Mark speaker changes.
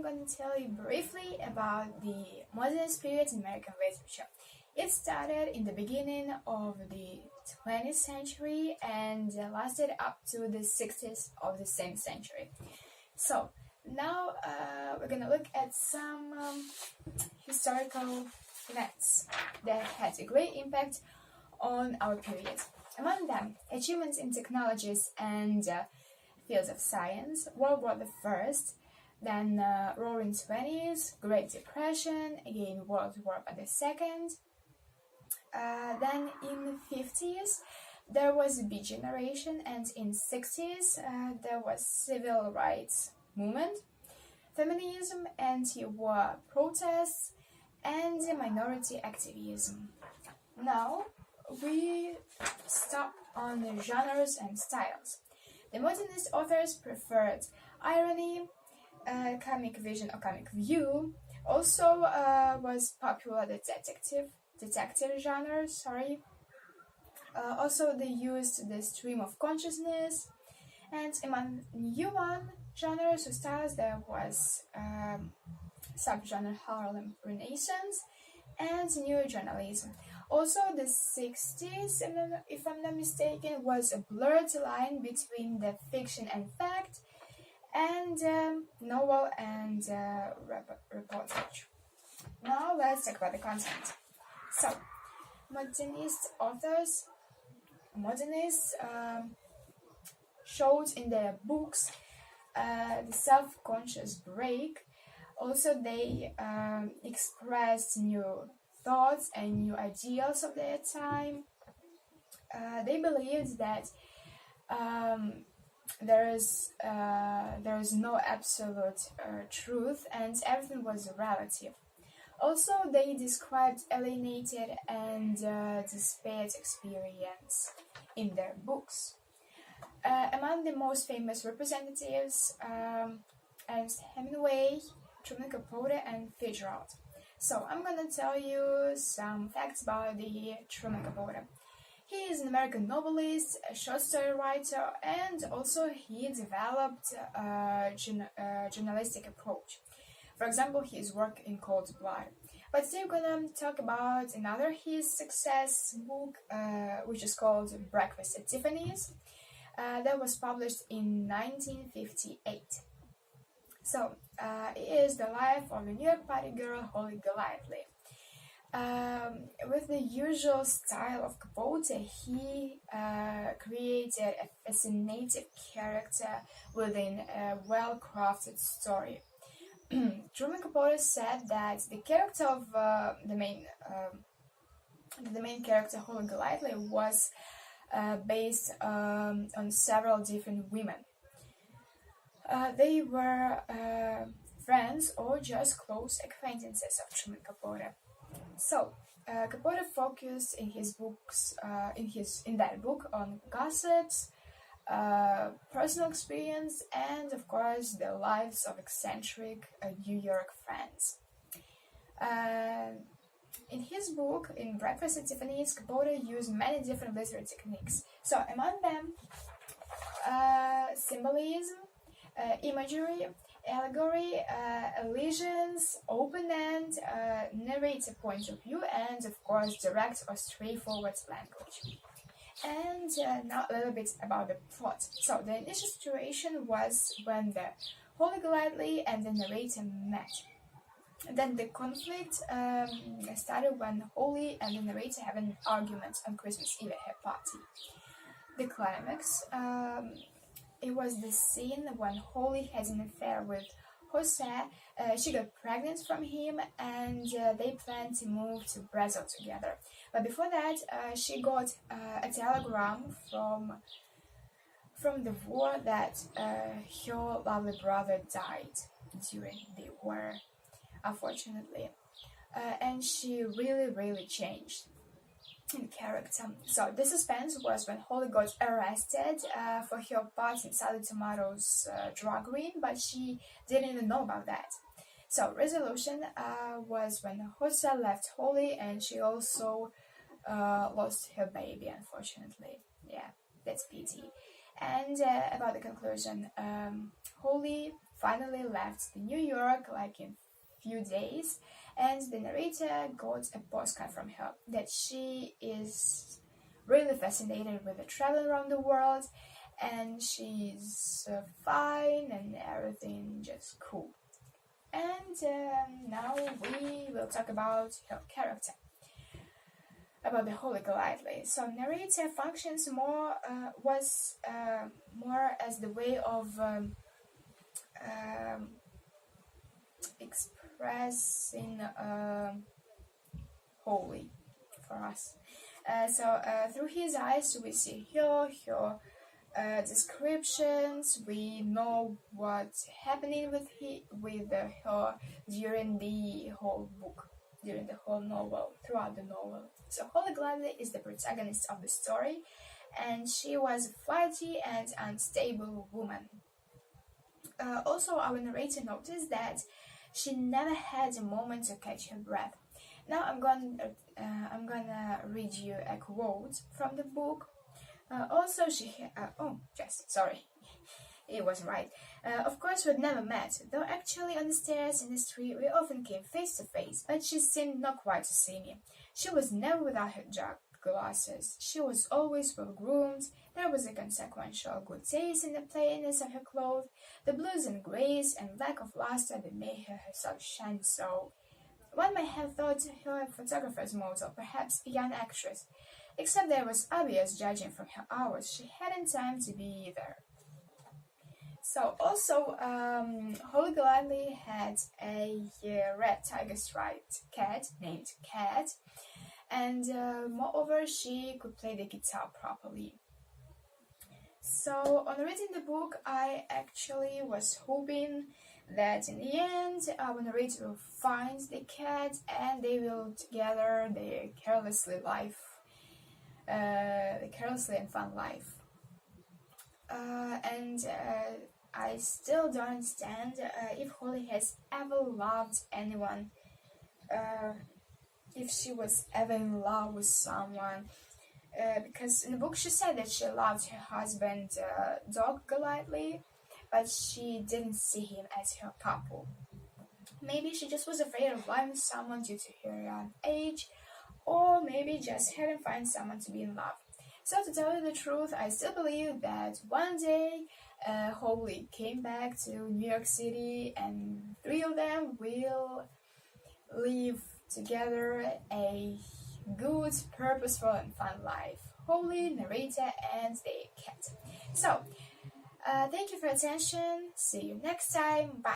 Speaker 1: going to tell you briefly about the Modernist Period in American literature. It started in the beginning of the 20th century and lasted up to the 60s of the same century. So now we're going to look at some historical events that had a great impact on our period. Among them, achievements in technologies and fields of science, World War I, then Roaring Twenties, Great Depression, again World War II. Then in 50s there was a Beat Generation, and in 60s there was civil rights movement, feminism, anti-war protests, and minority activism. Now we stop on the genres and styles. The modernist authors preferred irony, comic vision or comic view. Also was popular the detective genre. Also they used the stream of consciousness, and among new one genres or styles there was subgenre Harlem Renaissance and neojournalism. Also, the 60s, if I'm not mistaken, was a blurred line between the fiction and fact, and novel and reportage. Now let's talk about the content. So, modernists showed in their books the self-conscious break. Also, they expressed new thoughts and new ideals of their time. They believed that there is no absolute truth, and everything was relative. Also, they described alienated and despaired experience in their books. Among the most famous representatives, Ernest Hemingway, Truman Capote, and Fitzgerald. So I'm gonna tell you some facts about the Truman Capote. He is an American novelist, a short story writer, and also he developed a journalistic approach. For example, his work in Cold Blood. But today we're gonna talk about another his success book, which is called Breakfast at Tiffany's. That was published in 1958. So, it is the life of a New York party girl, Holly Golightly. With the usual style of Capote, he created a fascinating character within a well-crafted story. Truman Capote said that the character of the main character, Holly Golightly, was based on several different women. They were friends or just close acquaintances of Truman Capote. So, Capote focused in his books, in that book, on gossips, personal experience, and of course the lives of eccentric New York friends. In his book, in Breakfast at Tiffany's, Capote used many different literary techniques. So, among them, symbolism, imagery, allegory, allusions, open-end, narrative point of view, and of course direct or straightforward language. And now a little bit about the plot. So the initial situation was when the Holly Golightly and the narrator met. Then the conflict started when Holly and the narrator have an argument on Christmas Eve at her party. The climax, it was the scene when Holly had an affair with Jose. She got pregnant from him, and they planned to move to Brazil together. But before that, she got a telegram from the war that her lovely brother died during the war, unfortunately, and she really changed in character. So the suspense was when Holly got arrested for her part in Sally Tomato's drug ring, but she didn't even know about that. So resolution was when Jose left Holly, and she also lost her baby, unfortunately. Yeah, that's pity. And about the conclusion, Holly finally left the New York like in few days, and the narrator got a postcard from her that she is really fascinated with the travel around the world, and she's fine and everything just cool. And now we will talk about her character, about the Holy Golightly. So narrator functions was more as the way of expressing holy for us. So through his eyes we see her descriptions. We know what's happening with her during the whole book, during the whole novel, throughout the novel. So Holy Gladly is the protagonist of the story, and she was a flighty and unstable woman. Also, our narrator noticed that she never had a moment to catch her breath. Now I'm gonna read you a quote from the book. It wasn't right. Of course, we'd never met, though actually on the stairs in the street we often came face to face, but she seemed not quite to see me. She was never without her dark glasses. She was always well-groomed. There was a consequential good taste in the plainness of her clothes, the blues and greys, and lack of luster that made her herself shine so. One might have thought her a photographer's model, perhaps a young actress, except that it was obvious, judging from her hours, she hadn't time to be either. So also, Holy Gladly had a red tiger-striped cat named Cat, and moreover, she could play the guitar properly. So on reading the book, I actually was hoping that in the end, our narrator will find the cat and they will together their carelessly and fun life. I still don't understand if Holly has ever loved anyone, if she was ever in love with someone, because in the book she said that she loved her husband dog Golightly, but she didn't see him as her couple. Maybe she just was afraid of loving someone due to her young age, or maybe just hadn't found someone to be in love. So to tell you the truth, I still believe that one day Holly came back to New York City and three of them will live together a good, purposeful and fun life. Holly, narrator and the cat. So, thank you for your attention. See you next time. Bye.